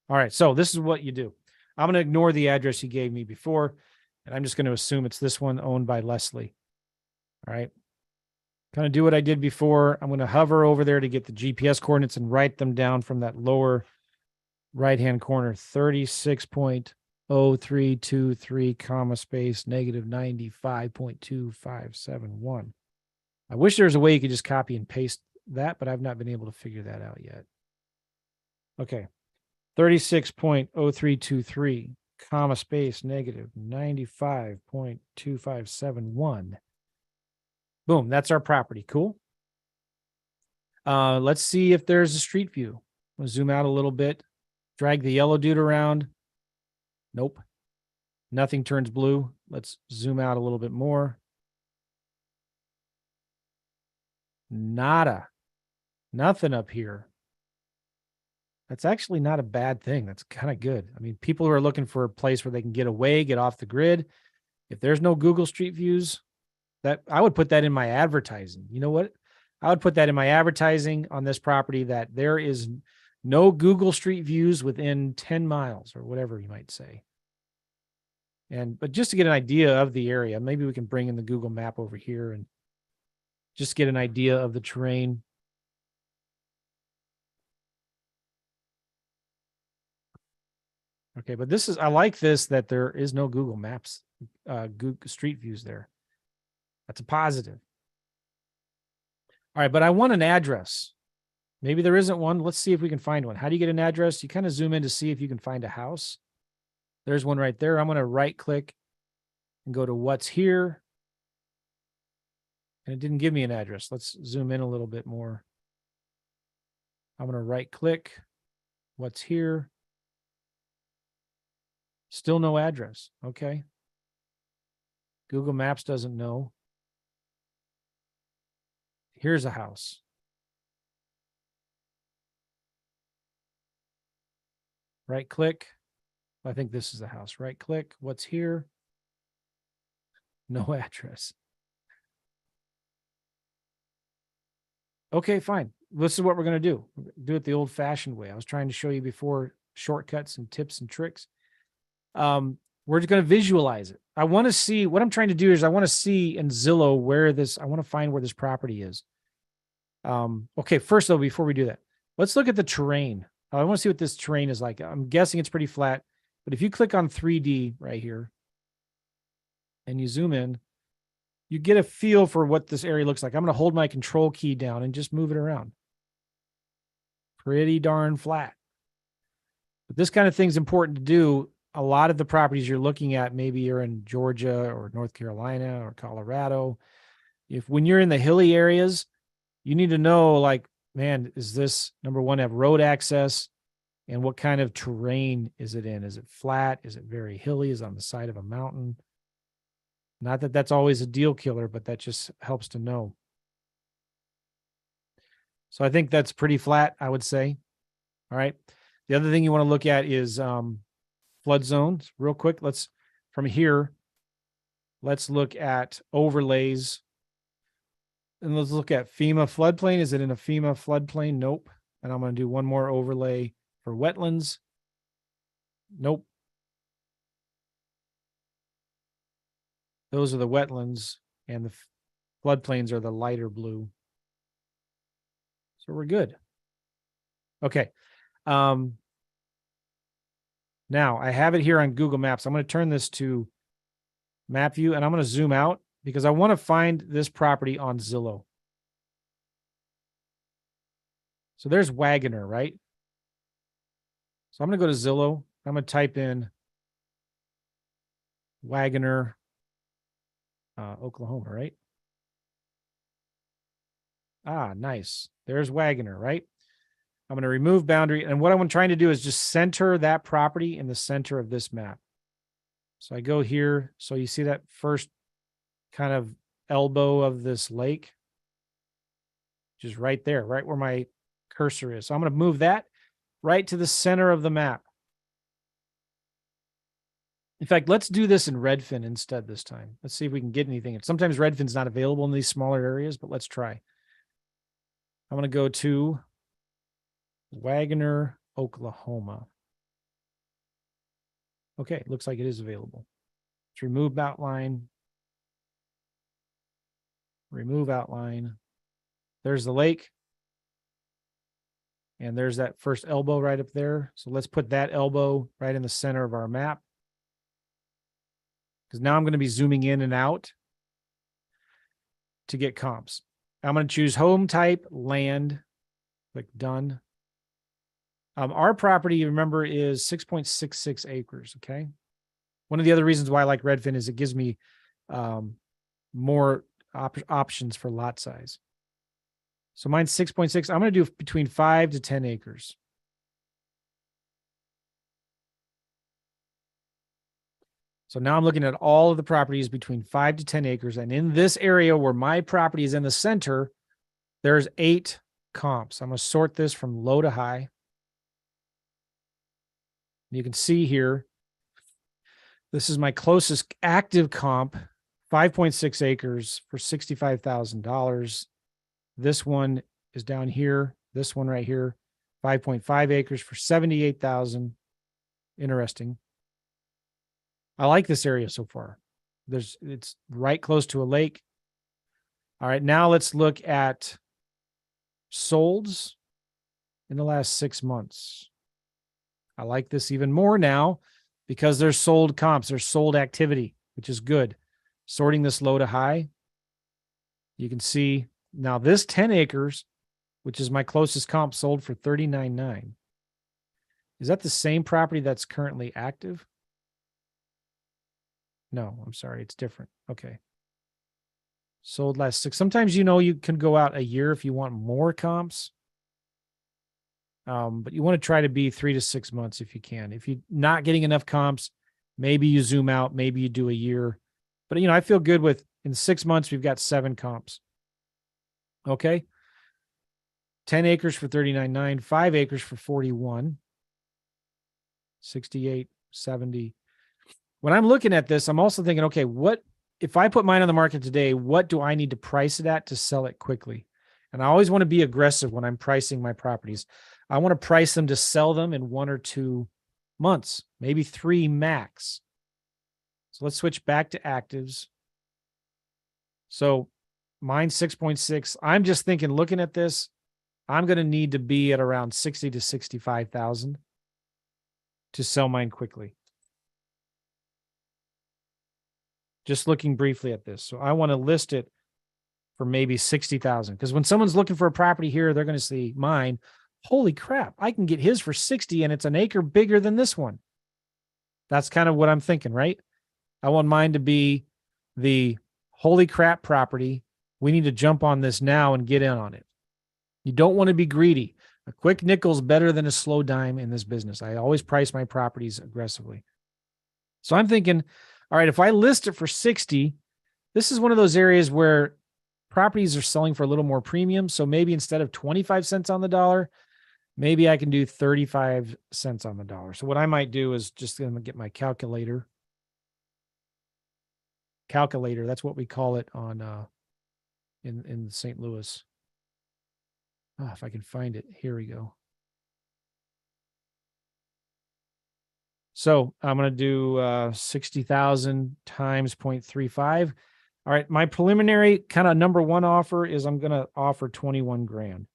All right, so this is what you do. I'm going to ignore the address you gave me before, and I'm just going to assume it's this one owned by Leslie. All right. Kind of do what I did before. I'm going to hover over there to get the GPS coordinates and write them down from that lower right-hand corner, 36.0323, comma, space, negative 95.2571. I wish there was a way you could just copy and paste that, but I've not been able to figure that out yet. Okay. 36.0323, comma, space, negative 95.2571. Boom, that's our property. Cool. Let's see if there's a street view. We'll zoom out a little bit, drag the yellow dude around. Nope. Nothing turns blue. Let's zoom out a little bit more. Nada. Nothing up here. That's actually not a bad thing. That's kind of good. I mean, people who are looking for a place where they can get away, get off the grid. If there's no Google Street Views, that I would put that in my advertising. You know what? I would put that in my advertising on this property, that there is no Google Street Views within 10 miles or whatever you might say. But just to get an idea of the area, maybe we can bring in the Google map over here and just get an idea of the terrain. Okay, but this is, I like this, that there is no Google Maps, Google Street Views there. That's a positive. All right, but I want an address. Maybe there isn't one. Let's see if we can find one. How do you get an address? You kind of zoom in to see if you can find a house. There's one right there. I'm going to right click and go to what's here. And it didn't give me an address. Let's zoom in a little bit more. I'm going to right click, what's here. Still no address. Okay. Google Maps doesn't know. Here's a house. Right click. I think this is the house. Right click. What's here? No address. Okay, fine. this is what we're going to do. Do it the old fashioned way. I was trying to show you before shortcuts and tips and tricks. We're just going to visualize it. I want to see what I'm trying to do is I want to see in Zillow I want to find where this property is. Okay. First though, before we do that, let's look at the terrain. I want to see what this terrain is like. I'm guessing it's pretty flat, but if you click on 3D right here and you zoom in, you get a feel for what this area looks like. I'm going to hold my control key down and just move it around. Pretty darn flat. But this kind of thing is important to do. A lot of the properties you're looking at, maybe you're in Georgia or North Carolina or Colorado. When you're in the hilly areas, you need to know, like, man, is this, number one, have road access? And what kind of terrain is it in? Is it flat? Is it very hilly? Is it on the side of a mountain? Not that that's always a deal killer, but that just helps to know. So I think that's pretty flat, I would say. All right. The other thing you want to look at is flood zones. Real quick, from here, let's look at overlays. And let's look at FEMA floodplain. Is it in a FEMA floodplain? Nope. And I'm going to do one more overlay for wetlands. Nope. Those are the wetlands, and the floodplains are the lighter blue. So we're good. Okay. Now I have it here on Google Maps. I'm going to turn this to map view, and I'm going to zoom out because I want to find this property on Zillow. So there's Wagoner, right? So I'm going to go to Zillow. I'm going to type in Wagoner, Oklahoma, right? Ah, nice. There's Wagoner, right? I'm going to remove boundary. And what I'm trying to do is just center that property in the center of this map. So I go here. So you see that first kind of elbow of this lake, just right there, right where my cursor is. So I'm going to move that right to the center of the map. In fact, let's do this in Redfin instead this time. Let's see if we can get anything. Sometimes Redfin's not available in these smaller areas, but let's try. I'm going to go to Wagoner, Oklahoma. Okay, looks like it is available. Let's remove outline. Remove outline. There's the lake. And there's that first elbow right up there. So let's put that elbow right in the center of our map. Because now I'm going to be zooming in and out to get comps. I'm going to choose home type, land, click done. Our property, remember, is 6.66 acres, okay? One of the other reasons why I like Redfin is it gives me more options for lot size. So mine's 6.6. I'm going to do between 5 to 10 acres. So now I'm looking at all of the properties between 5 to 10 acres. And in this area where my property is in the center, there's 8 comps. I'm going to sort this from low to high. You can see here, this is my closest active comp, 5.6 acres for $65,000. This one is down here. This one right here, 5.5 acres for $78,000. Interesting. I like this area so far. It's right close to a lake. All right, now let's look at solds in the last 6 months. I like this even more now because there's sold comps, there's sold activity, which is good. Sorting this low to high, you can see now this 10 acres, which is my closest comp, sold for $39,900. Is that the same property that's currently active? No, I'm sorry. It's different. Okay. Sold last 6. Sometimes, you can go out a year if you want more comps. But you want to try to be 3 to 6 months if you can. If you're not getting enough comps, maybe you zoom out, maybe you do a year. But, I feel good with in 6 months, we've got 7 comps. Okay. 10 acres for $39,900, 5 acres for $41,000, 68, 70. When I'm looking at this, I'm also thinking, okay, what if I put mine on the market today, what do I need to price it at to sell it quickly? And I always want to be aggressive when I'm pricing my properties. I want to price them to sell them in 1 or 2 months, maybe 3 max. So let's switch back to actives. So mine 6.6. I'm just thinking, looking at this, I'm going to need to be at around 60 to 65,000 to sell mine quickly. Just looking briefly at this. So I want to list it for maybe 60,000, because when someone's looking for a property here, they're going to see mine. Holy crap, I can get his for 60 and it's an acre bigger than this one. That's kind of what I'm thinking, right? I want mine to be the holy crap property. We need to jump on this now and get in on it. You don't want to be greedy. A quick nickel's better than a slow dime in this business. I always price my properties aggressively. So I'm thinking, all right, if I list it for 60, this is one of those areas where properties are selling for a little more premium. So maybe instead of 25 cents on the dollar, maybe I can do 35 cents on the dollar. So what I might do is just going to get my calculator. That's what we call it on in St. Louis. Oh, if I can find it. Here we go. So I'm going to do 60,000 times 0.35. All right. My preliminary kind of number one offer is I'm going to offer 21 grand.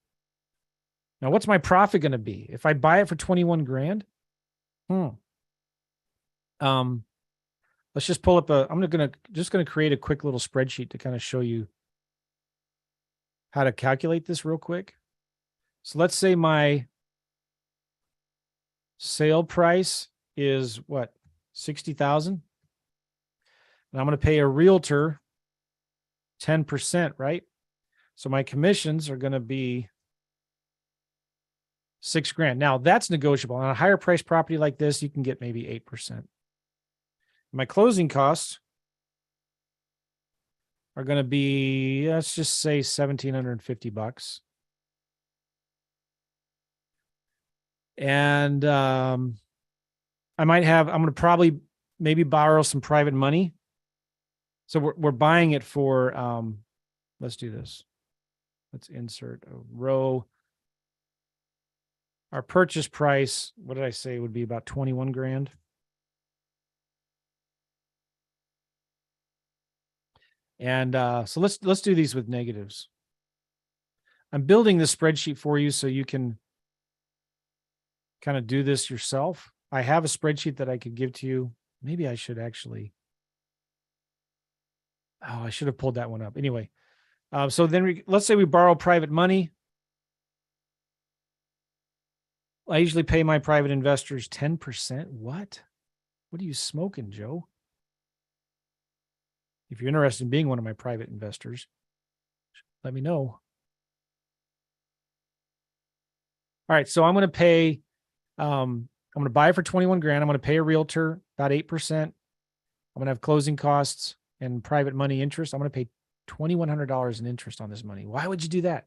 Now, what's my profit going to be if I buy it for 21 grand? Let's just pull up I'm going to create a quick little spreadsheet to kind of show you how to calculate this real quick. So let's say my sale price is what? 60,000. And I'm going to pay a realtor 10%, right? So my commissions are going to be 6 grand. Now that's negotiable. On a higher price property like this, you can get maybe 8%. My closing costs are going to be, let's just say $1,750. And I'm going to probably maybe borrow some private money. So we're buying it for, let's do this. Let's insert a row. Our purchase price, what did I say, would be about 21 grand. And so let's do these with negatives. I'm building this spreadsheet for you so you can kind of do this yourself. I have a spreadsheet that I could give to you. Maybe I should actually. Oh, I should have pulled that one up. Anyway, so then let's say we borrow private money. I usually pay my private investors 10%. What? What are you smoking, Joe? If you're interested in being one of my private investors, let me know. All right, so I'm going to pay, I'm going to buy it for 21 grand. I'm going to pay a realtor about 8%. I'm going to have closing costs and private money interest. I'm going to pay $2,100 in interest on this money. Why would you do that?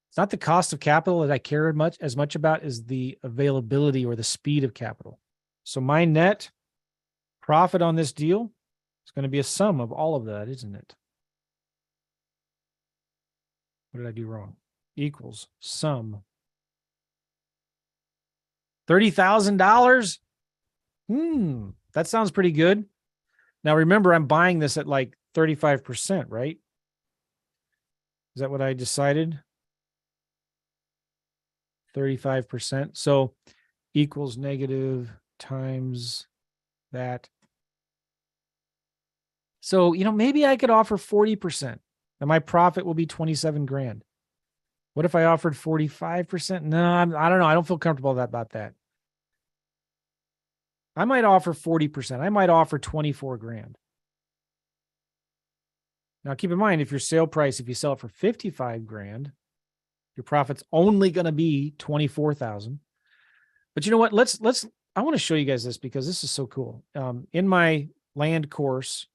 It's not the cost of capital that I care as much about as the availability or the speed of capital. So my net profit on this deal is going to be a sum of all of that, isn't it? What did I do wrong? Equals sum. $30,000. That sounds pretty good. Now remember, I'm buying this at like 35%, right? Is that what I decided? 35%. So equals negative times that. So, maybe I could offer 40%. And my profit will be 27 grand. What if I offered 45%? No, I don't know. I don't feel comfortable about that. I might offer 40%. I might offer 24 grand. Now, keep in mind, if you sell it for 55 grand, your profit's only going to be 24,000. But you know what? I want to show you guys this because this is so cool. In my land course,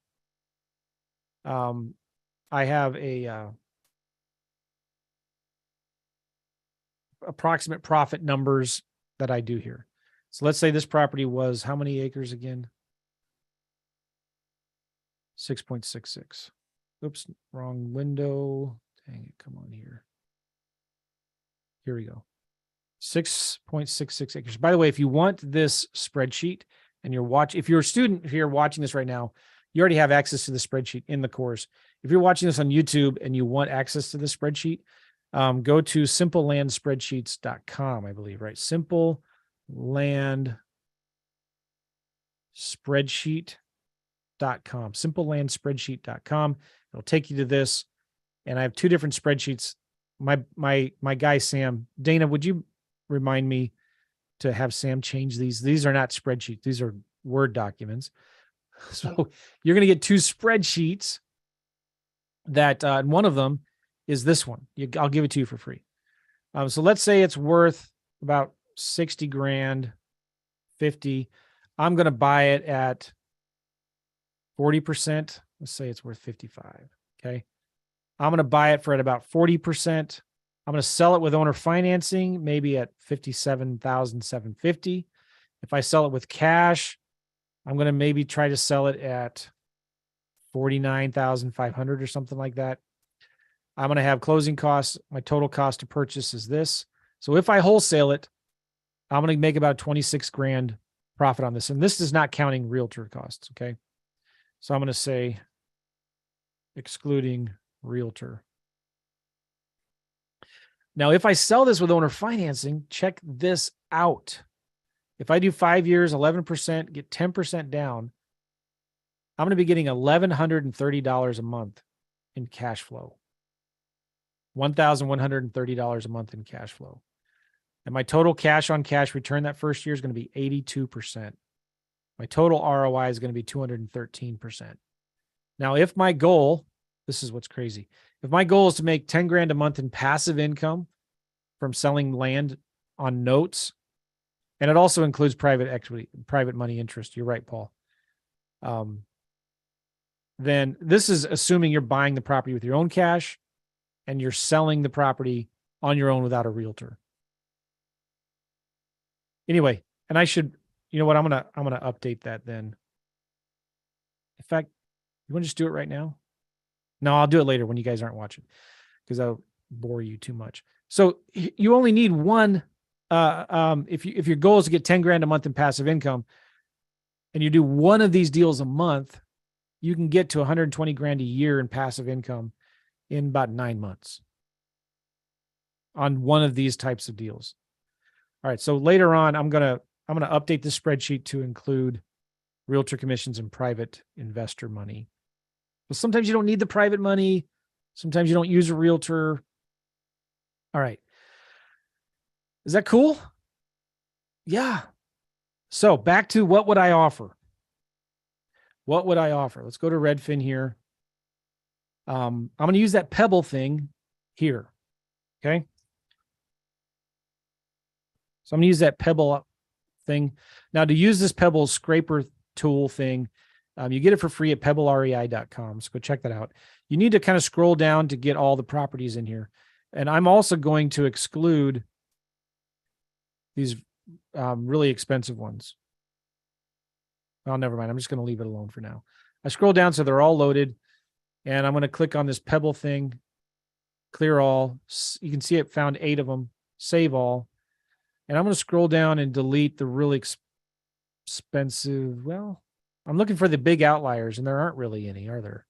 I have a approximate profit numbers that I do here. So let's say this property was how many acres again? 6.66. Oops, wrong window. Dang it, come on here. Here we go. 6.66 acres. By the way, if you want this spreadsheet and if you're a student here watching this right now, you already have access to the spreadsheet in the course. If you're watching this on YouTube and you want access to the spreadsheet, go to simplelandspreadsheets.com, I believe, right? Simplelandspreadsheet.com, simplelandspreadsheet.com. It'll take you to this. And I have two different spreadsheets. My guy, Sam, Dana, would you remind me to have Sam change these? These are not spreadsheets. These are Word documents. So you're going to get two spreadsheets that one of them is this one. I'll give it to you for free. So let's say it's worth about 60 grand, 50. I'm going to buy it at 40%. Let's say it's worth 55. Okay. I'm going to buy it for at about 40%. I'm going to sell it with owner financing, maybe at $57,750. If I sell it with cash, I'm going to maybe try to sell it at $49,500 or something like that. I'm going to have closing costs. My total cost to purchase is this. So if I wholesale it, I'm going to make about 26 grand profit on this. And this is not counting realtor costs. Okay. So I'm going to say excluding realtor. Now, if I sell this with owner financing, check this out. If I do 5 years, 11%, get 10% down, I'm going to be getting $1,130 a month in cash flow. $1,130 a month in cash flow. And my total cash on cash return that first year is going to be 82%. My total ROI is going to be 213%. Now, if my goal, this is what's crazy. If my goal is to make 10 grand a month in passive income from selling land on notes, and it also includes private equity, private money interest. You're right, Paul. Then this is assuming you're buying the property with your own cash and you're selling the property on your own without a realtor. Anyway, and I should, you know what? I'm gonna update that then. In fact, you want to just do it right now? No, I'll do it later when you guys aren't watching because I'll bore you too much. So you only need one. If your goal is to get 10 grand a month in passive income and you do one of these deals a month, you can get to 120 grand a year in passive income in about 9 months on one of these types of deals. All right. So later on, I'm going to update the spreadsheet to include realtor commissions and private investor money. But sometimes you don't need the private money. Sometimes you don't use a realtor. All right. Is that cool? Yeah. So back to what would I offer? What would I offer? Let's go to Redfin here. I'm going to use that Pebble thing here. Okay. So I'm going to use that Pebble thing. Now to use this Pebble scraper tool thing, you get it for free at pebblerei.com. So go check that out. You need to kind of scroll down to get all the properties in here. And I'm also going to exclude these really expensive ones. Oh, never mind. I'm just going to leave it alone for now. I scroll down so they're all loaded. And I'm going to click on this Pebble thing, clear all. You can see it found 8 of them, save all. And I'm going to scroll down and delete the really expensive. Well, I'm looking for the big outliers, and there aren't really any, are there?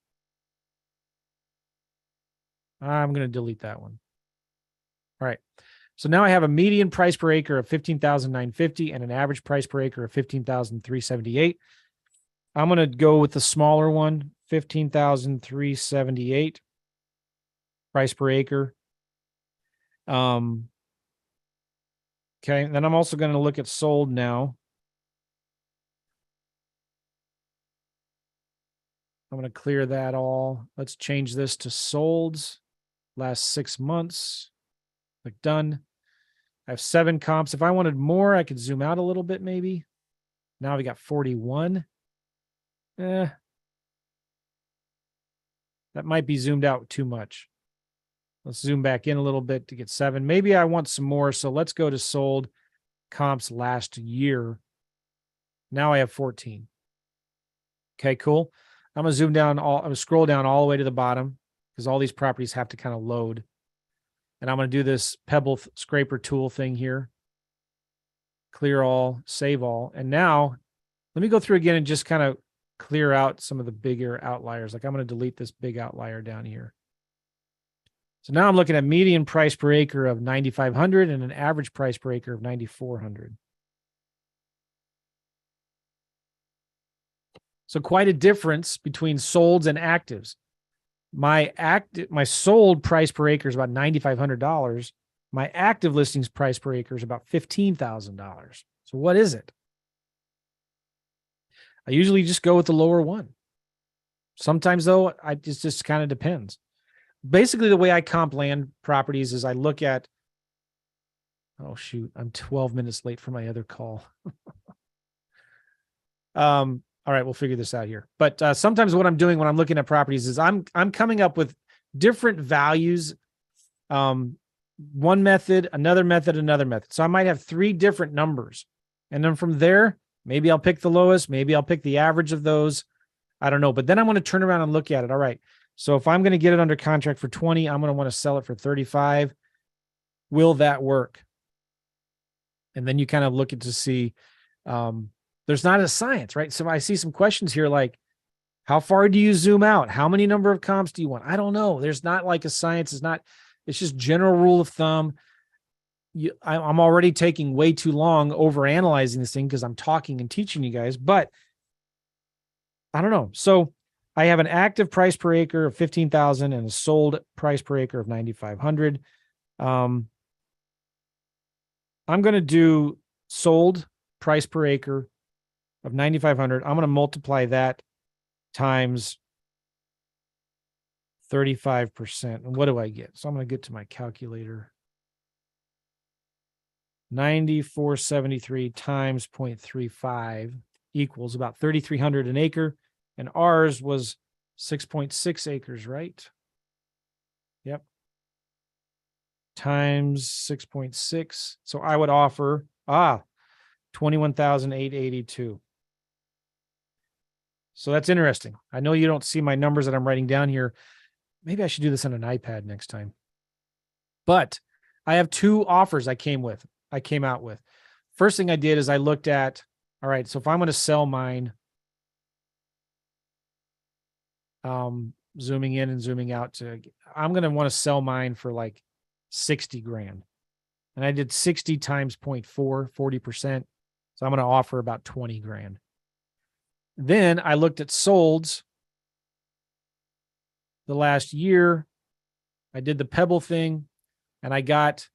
I'm going to delete that one. All right. So now I have a median price per acre of $15,950 and an average price per acre of $15,378. I'm going to go with the smaller one, $15,378 price per acre. Okay. Then I'm also going to look at sold now. I'm going to clear that all. Let's change this to solds last 6 months. Click done. I have 7 comps. If I wanted more, I could zoom out a little bit maybe. Now we got 41. That might be zoomed out too much. Let's zoom back in a little bit to get 7. Maybe I want some more. So let's go to sold comps last year. Now I have 14. Okay, cool. I'm going to zoom down I'm going to scroll down all the way to the bottom because all these properties have to kind of load. And I'm going to do this pebble scraper tool thing here. Clear all, save all. And now let me go through again and just kind of clear out some of the bigger outliers. Like I'm going to delete this big outlier down here. So now I'm looking at median price per acre of 9,500 and an average price per acre of 9,400. So quite a difference between solds and actives. My sold price per acre is about $9,500. My active listings price per acre is about $15,000. So what is it? I usually just go with the lower one. Sometimes though, it just kind of depends. Basically, the way I comp land properties is I look at, oh shoot, I'm 12 minutes late for my other call. All right, we'll figure this out here. But sometimes what I'm doing when I'm looking at properties is I'm coming up with different values. One method, another method, another method. So I might have 3 different numbers. And then from there, maybe I'll pick the lowest, maybe I'll pick the average of those. I don't know. But then I'm going to turn around and look at it. All right. So if I'm going to get it under contract for 20, I'm going to want to sell it for 35. Will that work? And then you kind of look at to see, there's not a science, right? So I see some questions here like, how far do you zoom out? How many number of comps do you want? I don't know. There's not like a science. It's just general rule of thumb. I'm already taking way too long over analyzing this thing because I'm talking and teaching you guys, but I don't know. So I have an active price per acre of 15,000 and a sold price per acre of 9,500. I'm going to do sold price per acre of 9,500. I'm going to multiply that times 35%. And what do I get? So I'm going to get to my calculator. 9,473 times 0.35 equals about 3,300 an acre. And ours was 6.6 acres, right? Yep. Times 6.6. So I would offer, 21,882. So that's interesting. I know you don't see my numbers that I'm writing down here. Maybe I should do this on an iPad next time. But I have 2 offers I came out with. First thing I did is I looked at, all right, so if I'm going to sell mine, zooming in and zooming out I'm going to want to sell mine for like 60 grand. And I did 60 times 0.4, 40%. So I'm going to offer about 20 grand. Then I looked at solds the last year. I did the Pebble thing and I got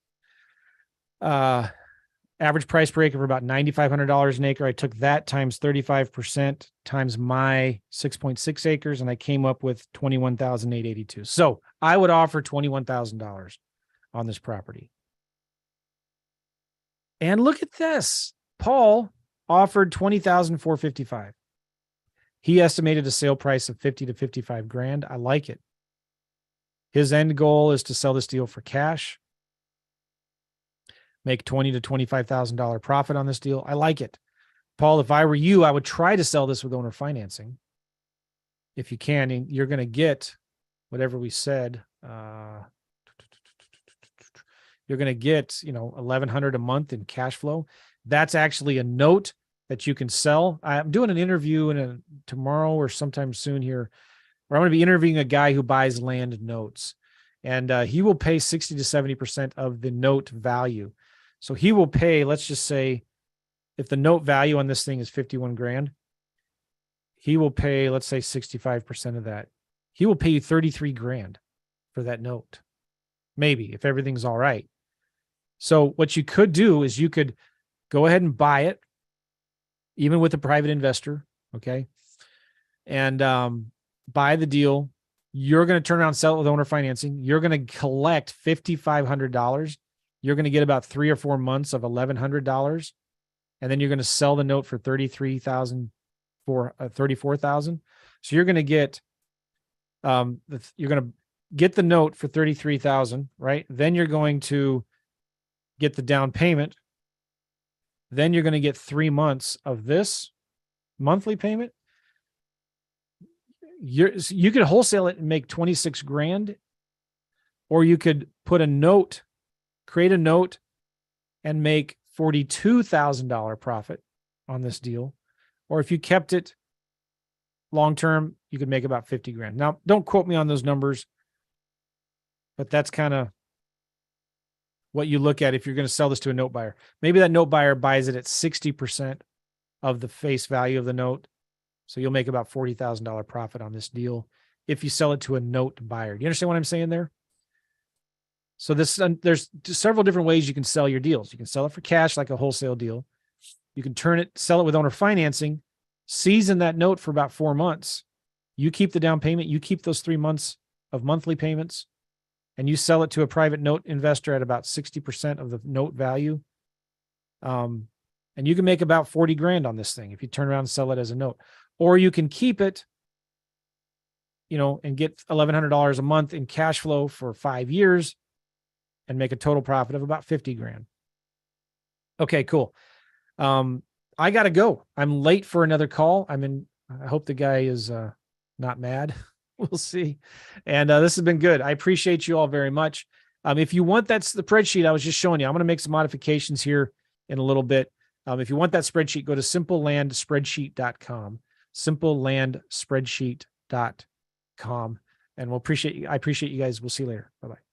average price per acre for about $9,500 an acre. I took that times 35% times my 6.6 acres, and I came up with 21,882. So I would offer $21,000 on this property. And look at this. Paul offered $20,455. He estimated a sale price of 50 to 55 grand. I like it. His end goal is to sell this deal for cash, make $20,000 to $25,000 profit on this deal. I like it. Paul, if I were you, I would try to sell this with owner financing. If you can, and you're going to get whatever we said. You're going to get, $1,100 a month in cash flow. That's actually a note that you can sell. I'm doing an interview tomorrow or sometime soon here, where I'm going to be interviewing a guy who buys land notes, and he will pay 60 to 70% of the note value. So he will pay, let's just say, if the note value on this thing is 51 grand, he will pay, let's say 65% of that. He will pay you 33 grand for that note. Maybe, if everything's all right. So what you could do is you could go ahead and buy it, even with a private investor. Okay. And buy the deal. You're going to turn around and sell it with owner financing. You're going to collect $5,500. You're going to get about 3 or 4 months of $1,100. And then you're going to sell the note for $33,000 for $34,000. So you're going to get, you're going to get the note for $33,000, right? Then you're going to get the down payment. Then you're going to get 3 months of this monthly payment. You could wholesale it and make 26 grand. Or you could put a note, create a note, and make $42,000 profit on this deal. Or if you kept it long-term, you could make about 50 grand. Now, don't quote me on those numbers, but that's kind of what you look at if you're going to sell this to a note buyer. Maybe that note buyer buys it at 60% of the face value of the note. So you'll make about $40,000 profit on this deal if you sell it to a note buyer. Do you understand what I'm saying there? So there's several different ways you can sell your deals. You can sell it for cash, like a wholesale deal. You can sell it with owner financing, season that note for about 4 months. You keep the down payment. You keep those 3 months of monthly payments, and you sell it to a private note investor at about 60% of the note value. And you can make about 40 grand on this thing if you turn around and sell it as a note. Or you can keep it, and get $1,100 a month in cash flow for 5 years and make a total profit of about 50 grand. Okay, cool. I got to go. I'm late for another call. I hope the guy is not mad. We'll see. And this has been good. I appreciate you all very much. If you want the spreadsheet I was just showing you, I'm going to make some modifications here in a little bit. If you want that spreadsheet, go to simplelandspreadsheet.com, simplelandspreadsheet.com. And I appreciate you guys. We'll see you later. Bye-bye.